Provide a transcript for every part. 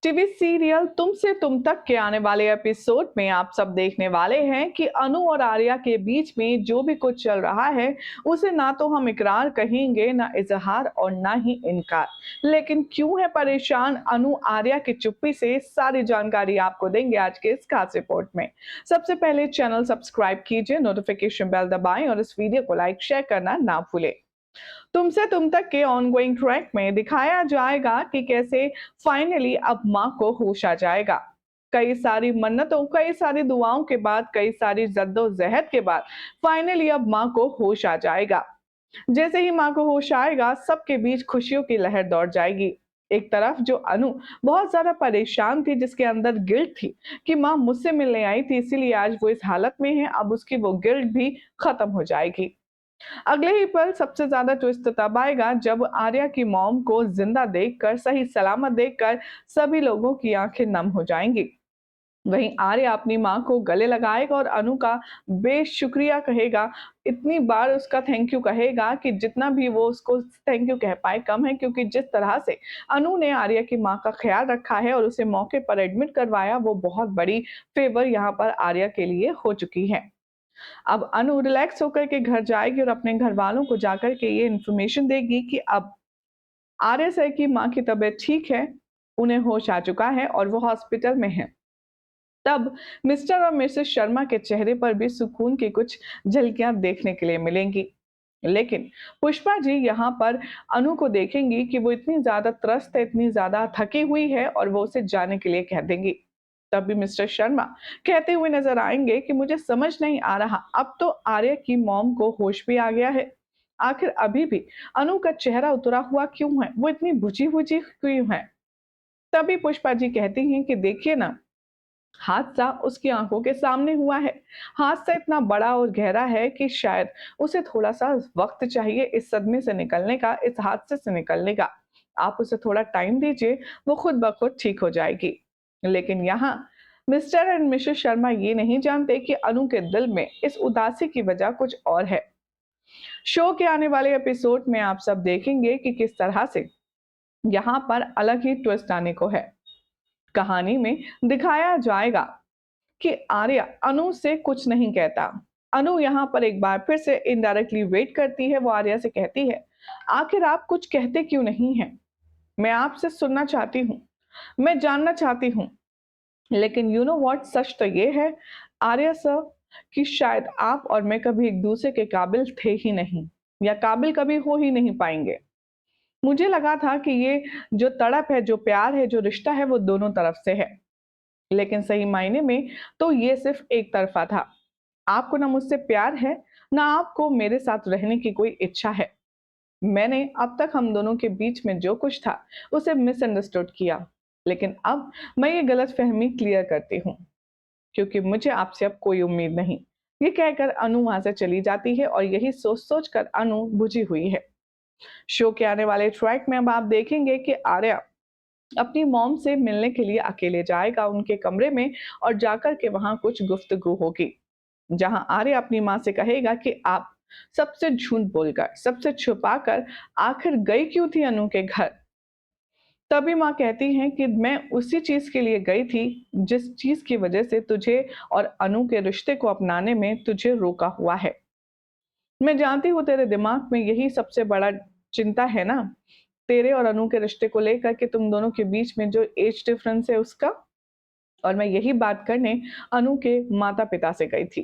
TV serial तुमसे तुम तक के आने वाले एपिसोड में आप सब देखने वाले हैं कि अनु और आर्या के बीच में जो भी कुछ चल रहा है उसे ना तो हम इकरार कहेंगे ना इजहार और ना ही इनकार। लेकिन क्यों है परेशान अनु आर्या की चुप्पी से, सारी जानकारी आपको देंगे आज के इस खास रिपोर्ट में। सबसे पहले चैनल सब्सक्राइब कीजिए, नोटिफिकेशन बेल दबाएं और इस वीडियो को लाइक शेयर करना ना भूलें। तुमसे तुम तक के ऑनगोइंग ट्रैक में दिखाया जाएगा कि कैसे फाइनली अब मां को होश आ जाएगा। कई सारी मन्नतों, कई सारी दुआओं के बाद, कई सारी जद्दोजहद के बाद फाइनली अब मां को होश आ जाएगा। जैसे ही मां को होश आएगा, सबके बीच खुशियों की लहर दौड़ जाएगी। एक तरफ जो अनु बहुत ज्यादा परेशान थी, जिसके अंदर गिल्ट थी कि मां मुझसे मिलने आई थी इसीलिए आज वो इस हालत में है, अब उसकी वो गिल्ट भी खत्म हो जाएगी। अगले ही पल सबसे ज्यादा ट्विस्ट तब आएगा जब आर्या की मॉम को जिंदा देखकर, सही सलामत देखकर सभी लोगों की आंखें नम हो जाएंगी। वहीं आर्या अपनी मां को गले लगाएगा और अनु का बेशुक्रिया कहेगा। इतनी बार उसका थैंक यू कहेगा कि जितना भी वो उसको थैंक यू कह पाए कम है, क्योंकि जिस तरह से अनु ने आर्या की मां का ख्याल रखा है और उसे मौके पर एडमिट करवाया, वो बहुत बड़ी फेवर यहाँ पर आर्या के लिए हो चुकी है। अब अनु रिलैक्स होकर के घर जाएगी और अपने घर वालों को जाकर के ये इन्फॉर्मेशन देगी कि अब आर्य सर की मां की तबीयत ठीक है, उन्हें होश आ चुका है और वो हॉस्पिटल में है। तब मिस्टर और मिसेस शर्मा के चेहरे पर भी सुकून की कुछ झलकियां देखने के लिए मिलेंगी। लेकिन पुष्पा जी यहाँ पर अनु को देखेंगी कि वो इतनी ज्यादा त्रस्त है, इतनी ज्यादा थकी हुई है और वो उसे जाने के लिए कह देंगी। तभी मिस्टर शर्मा कहते हुए नजर आएंगे कि मुझे समझ नहीं आ रहा, अब तो आर्य की मॉम को होश भी आ गया है, आखिर अभी भी अनु का चेहरा उतरा हुआ क्यों है, वो इतनी बुझी बुझी क्यों है। तभी पुष्पा जी कहती हैं कि देखिए ना, हादसा उसकी आंखों के सामने हुआ है। हादसा इतना बड़ा और गहरा है कि शायद उसे थोड़ा सा वक्त चाहिए इस सदमे से निकलने का, इस हादसे से निकलने का। आप उसे थोड़ा टाइम दीजिए, वो खुद ब खुद ठीक हो जाएगी। लेकिन यहाँ मिस्टर एंड मिसेस शर्मा ये नहीं जानते कि अनु के दिल में इस उदासी की वजह कुछ और है। शो के आने वाले एपिसोड में आप सब देखेंगे कि किस तरह से यहाँ पर अलग ही ट्विस्ट आने को है। कहानी में दिखाया जाएगा कि आर्या अनु से कुछ नहीं कहता। अनु यहाँ पर एक बार फिर से इनडायरेक्टली वेट करती है। वो आर्या से कहती है, आखिर आप कुछ कहते क्यों नहीं हैं? मैं आपसे सुनना चाहती हूँ, मैं जानना चाहती हूँ। लेकिन यू नो व्हाट, सच तो ये है आर्या सर कि शायद आप और मैं कभी एक दूसरे के काबिल थे ही नहीं, या काबिल कभी हो ही नहीं पाएंगे। मुझे लगा था कि ये जो तड़प है, जो प्यार है, जो रिश्ता है, वो दोनों तरफ से है। लेकिन सही मायने में तो ये सिर्फ एक तरफा था। आपको ना मुझसे प्यार है, ना आपको मेरे साथ रहने की कोई इच्छा है। मैंने अब तक हम दोनों के बीच में जो कुछ था उसे मिसअंडरस्टूड किया। लेकिन अब मैं ये गलतफहमी क्लियर करती हूँ, क्योंकि मुझे आपसे अब कोई उम्मीद नहीं। ये कहकर अनु वहां से चली जाती है और यही सोच सोच कर अनु बुझी हुई है। शो के आने वाले ट्रैक में अब आप देखेंगे कि आर्या अपनी मॉम से मिलने के लिए अकेले जाएगा उनके कमरे में और जाकर के वहां कुछ गुफ्तगू होगी, जहां आर्य अपनी मां से कहेगा कि आप सबसे झूठ बोलकर, सबसे छुपाकर आखिर गई क्यों थी अनु के घर। तभी मां कहती हैं कि मैं उसी चीज के लिए गई थी जिस चीज की वजह से तुझे और अनु के रिश्ते को अपनाने में तुझे रोका हुआ है। मैं जानती हूँ तेरे दिमाग में यही सबसे बड़ा चिंता है ना, तेरे और अनु के रिश्ते को लेकर के, तुम दोनों के बीच में जो एज डिफरेंस है उसका। और मैं यही बात करने अनु के माता पिता से गई थी,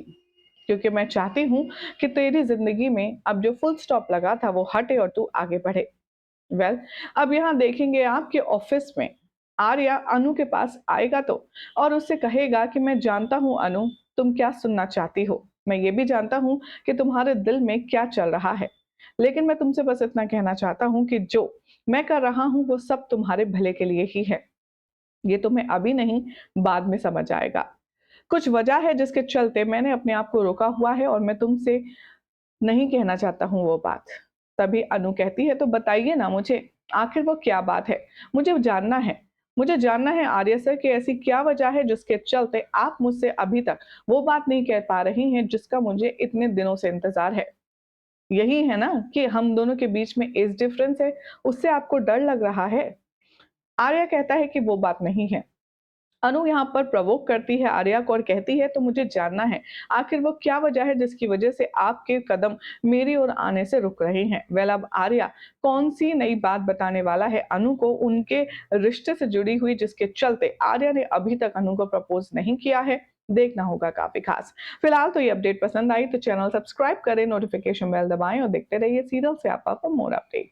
क्योंकि मैं चाहती हूँ कि तेरी जिंदगी में अब जो फुल स्टॉप लगा था वो हटे और तू आगे बढ़े। वेल, अब यहाँ देखेंगे आपके ऑफिस में आर्या अनु के पास आएगा तो, और उससे कहेगा कि मैं जानता हूँ अनु, तुम क्या सुनना चाहती हो, मैं ये भी जानता हूँ कि तुम्हारे दिल में क्या चल रहा है। लेकिन मैं तुमसे बस इतना कहना चाहता हूँ कि जो मैं कर रहा हूँ वो सब तुम्हारे भले के लिए ही है। ये तुम्हें अभी नहीं, बाद में समझ आएगा। कुछ वजह है जिसके चलते मैंने अपने आप को रोका हुआ है और मैं तुमसे नहीं कहना चाहता हूँ वो बात। तभी अनु कहती है, तो बताइए ना मुझे, आखिर वो क्या बात है, मुझे जानना है। मुझे जानना है आर्य सर कि ऐसी क्या वजह है जिसके चलते आप मुझसे अभी तक वो बात नहीं कह पा रही हैं जिसका मुझे इतने दिनों से इंतजार है। यही है ना कि हम दोनों के बीच में एज डिफरेंस है, उससे आपको डर लग रहा है। आर्या कहता है कि वो बात नहीं है। अनु यहाँ पर प्रवोक करती है आर्या को और कहती है तो मुझे जानना है आखिर वो क्या वजह है जिसकी वजह से आपके कदम मेरी ओर आने से रुक रहे हैं। वेल अब आर्या कौन सी नई बात बताने वाला है अनु को उनके रिश्ते से जुड़ी हुई जिसके चलते आर्या ने अभी तक अनु को प्रपोज नहीं किया है, देखना होगा काफी खास। फिलहाल तो ये अपडेट पसंद आई तो चैनल सब्सक्राइब करें, नोटिफिकेशन बेल दबाएं और देखते रहिए सीरियल से आप मोर अपडेट।